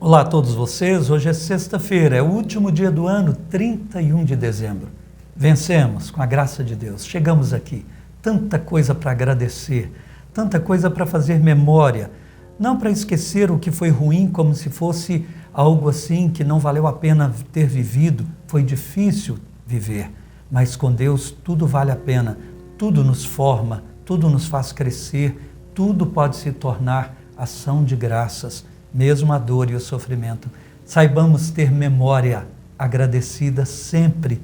Olá a todos vocês, hoje é sexta-feira, é o último dia do ano, 31 de dezembro. Vencemos, com a graça de Deus, chegamos aqui, tanta coisa para agradecer, tanta coisa para fazer memória, não para esquecer o que foi ruim como se fosse algo assim que não valeu a pena ter vivido, foi difícil viver, mas com Deus tudo vale a pena, tudo nos forma, tudo nos faz crescer, tudo pode se tornar ação de graças, mesmo a dor e o sofrimento. Saibamos ter memória agradecida sempre.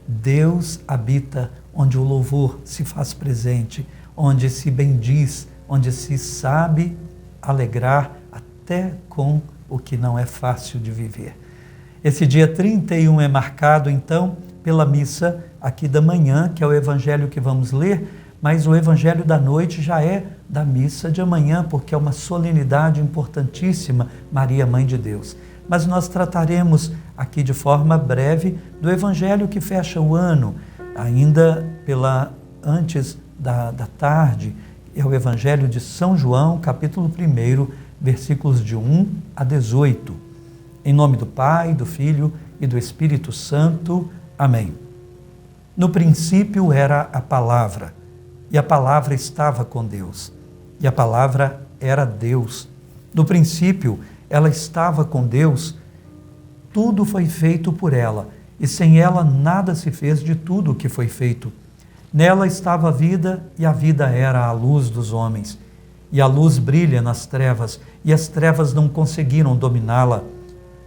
Deus habita onde o louvor se faz presente, onde se bendiz, onde se sabe alegrar até com o que não é fácil de viver. Esse dia 31 é marcado, então, pela missa aqui da manhã, que é o evangelho que vamos ler, mas o evangelho da noite já é da missa de amanhã, porque é uma solenidade importantíssima, Maria, Mãe de Deus. Mas nós trataremos aqui de forma breve do evangelho que fecha o ano, ainda antes da tarde, é o evangelho de São João, capítulo 1, versículos de 1 a 18. Em nome do Pai, do Filho e do Espírito Santo. Amém. No princípio era a palavra, e a palavra estava com Deus, e a palavra era Deus. No princípio, ela estava com Deus, tudo foi feito por ela, e sem ela nada se fez de tudo o que foi feito. Nela estava a vida, e a vida era a luz dos homens. E a luz brilha nas trevas, e as trevas não conseguiram dominá-la.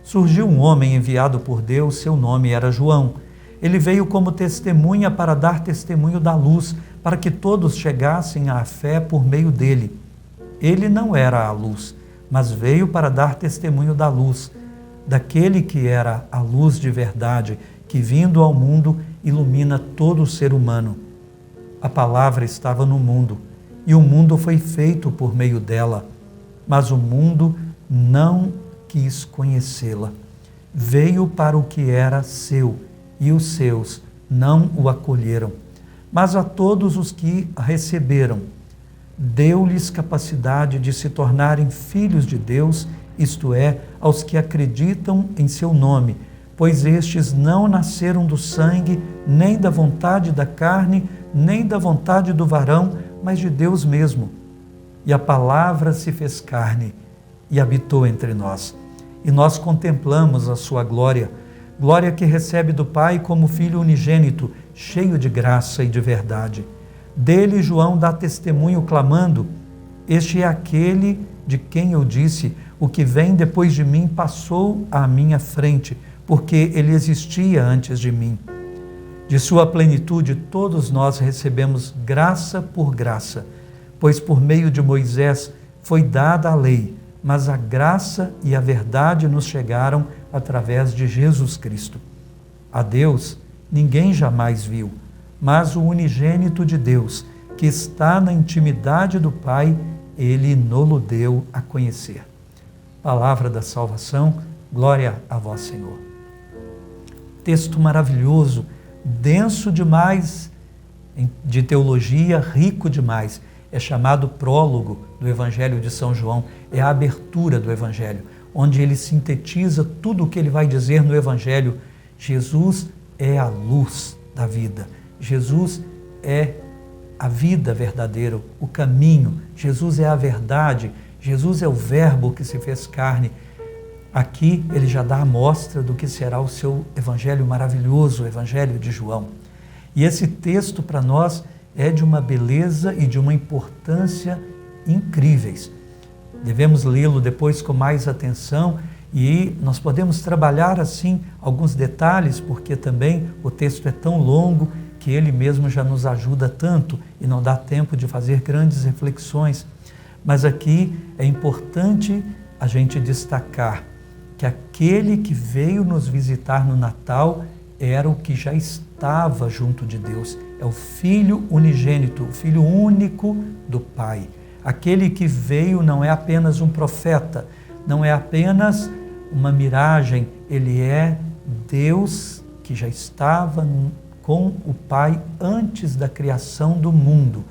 Surgiu um homem enviado por Deus, seu nome era João. Ele veio como testemunha para dar testemunho da luz, para que todos chegassem à fé por meio dele. Ele não era a luz, mas veio para dar testemunho da luz, daquele que era a luz de verdade, que vindo ao mundo ilumina todo o ser humano. A palavra estava no mundo, e o mundo foi feito por meio dela, mas o mundo não quis conhecê-la. Veio para o que era seu, e os seus não o acolheram. Mas a todos os que a receberam, deu-lhes capacidade de se tornarem filhos de Deus, isto é, aos que acreditam em seu nome, pois estes não nasceram do sangue, nem da vontade da carne, nem da vontade do varão, mas de Deus mesmo. E a palavra se fez carne e habitou entre nós. E nós contemplamos a sua glória, glória que recebe do Pai como Filho unigênito, cheio de graça e de verdade. Dele João dá testemunho clamando: este é aquele de quem eu disse, o que vem depois de mim passou à minha frente, porque ele existia antes de mim. De sua plenitude todos nós recebemos graça por graça, pois por meio de Moisés foi dada a lei, mas a graça e a verdade nos chegaram através de Jesus Cristo. A Deus ninguém jamais viu, mas o unigênito de Deus, que está na intimidade do Pai, ele no-lo deu a conhecer. Palavra da salvação, glória a vós, Senhor. Texto maravilhoso, denso demais de teologia, rico demais. É chamado prólogo do Evangelho de São João, é a abertura do Evangelho, onde ele sintetiza tudo o que ele vai dizer no Evangelho. Jesus é a luz da vida. Jesus é a vida verdadeira, o caminho. Jesus é a verdade. Jesus é o Verbo que se fez carne. Aqui ele já dá a mostra do que será o seu Evangelho maravilhoso, o Evangelho de João. E esse texto para nós é de uma beleza e de uma importância incríveis. Devemos lê-lo depois com mais atenção e nós podemos trabalhar assim alguns detalhes, porque também o texto é tão longo que ele mesmo já nos ajuda tanto e não dá tempo de fazer grandes reflexões. Mas aqui é importante a gente destacar que aquele que veio nos visitar no Natal era o que já estava junto de Deus. É o Filho unigênito, o Filho único do Pai. Aquele que veio não é apenas um profeta, não é apenas uma miragem, ele é Deus que já estava com o Pai antes da criação do mundo.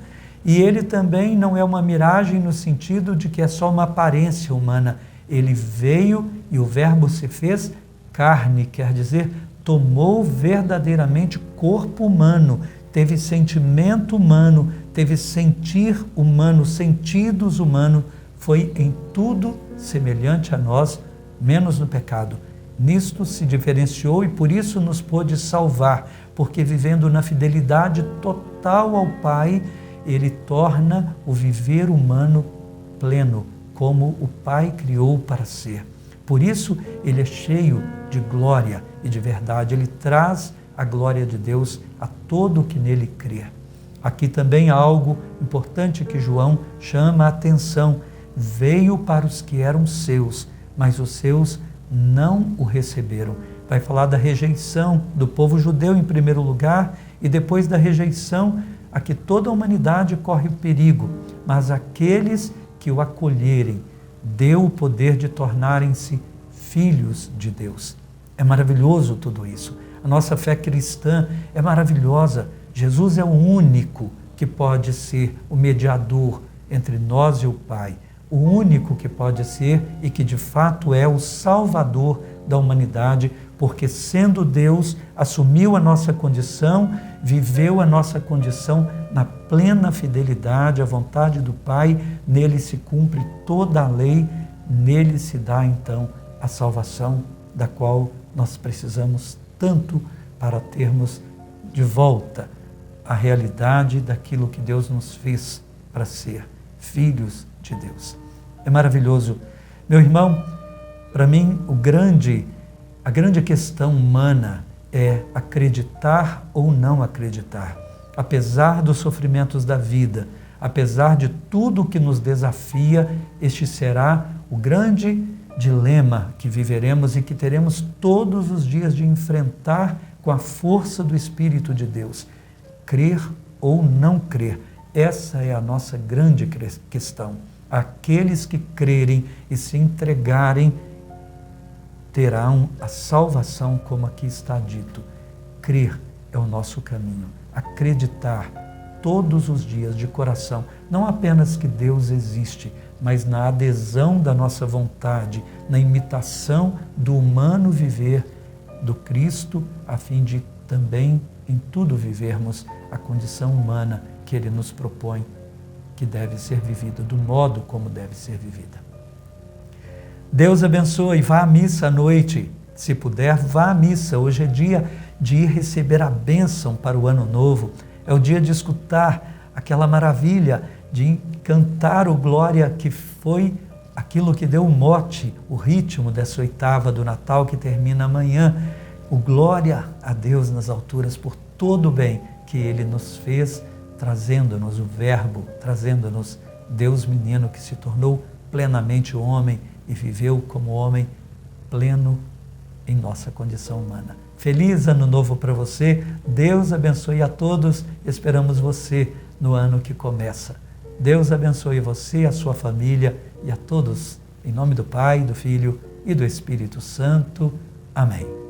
E ele também não é uma miragem no sentido de que é só uma aparência humana, Ele veio e o Verbo se fez carne, quer dizer, tomou verdadeiramente corpo humano, teve sentimento humano, teve sentir humano, sentidos humanos, foi em tudo semelhante a nós, menos no pecado. Nisto se diferenciou e por isso nos pôde salvar, porque vivendo na fidelidade total ao Pai, Ele torna o viver humano pleno, como o Pai criou para ser. Por isso, Ele é cheio de glória e de verdade. Ele traz a glória de Deus a todo o que nele crer. Aqui também há algo importante que João chama a atenção. Veio para os que eram seus, mas os seus não o receberam. Vai falar da rejeição do povo judeu em primeiro lugar e depois da rejeição a que toda a humanidade corre o perigo, mas aqueles que o acolherem, deu o poder de tornarem-se filhos de Deus. É maravilhoso tudo isso. A nossa fé cristã é maravilhosa. Jesus é o único que pode ser o mediador entre nós e o Pai. O único que pode ser e que de fato é o Salvador da humanidade, porque sendo Deus, assumiu a nossa condição, viveu a nossa condição na plena fidelidade à vontade do Pai, nele se cumpre toda a lei, nele se dá então a salvação da qual nós precisamos tanto para termos de volta a realidade daquilo que Deus nos fez para ser filhos de Deus. É maravilhoso. Meu irmão, para mim a grande questão humana é acreditar ou não acreditar. Apesar dos sofrimentos da vida, apesar de tudo que nos desafia, este será o grande dilema que viveremos e que teremos todos os dias de enfrentar com a força do Espírito de Deus. Crer ou não crer, essa é a nossa grande questão. Aqueles que crerem e se entregarem terão a salvação, como aqui está dito. Crer é o nosso caminho. Acreditar todos os dias de coração, não apenas que Deus existe, mas na adesão da nossa vontade, na imitação do humano viver do Cristo, a fim de também em tudo vivermos a condição humana que Ele nos propõe, que deve ser vivida do modo como deve ser vivida. Deus abençoe. Vá à missa à noite. Se puder, vá à missa. Hoje é dia de ir receber a bênção para o ano novo. É o dia de escutar aquela maravilha, de cantar o Glória, que foi aquilo que deu o mote, o ritmo dessa oitava do Natal, que termina amanhã. O glória a Deus nas alturas por todo o bem que Ele nos fez, trazendo-nos o Verbo, trazendo-nos Deus menino que se tornou plenamente homem e viveu como homem pleno em nossa condição humana. Feliz ano novo para você, Deus abençoe a todos, esperamos você no ano que começa. Deus abençoe você, a sua família e a todos, em nome do Pai, do Filho e do Espírito Santo. Amém.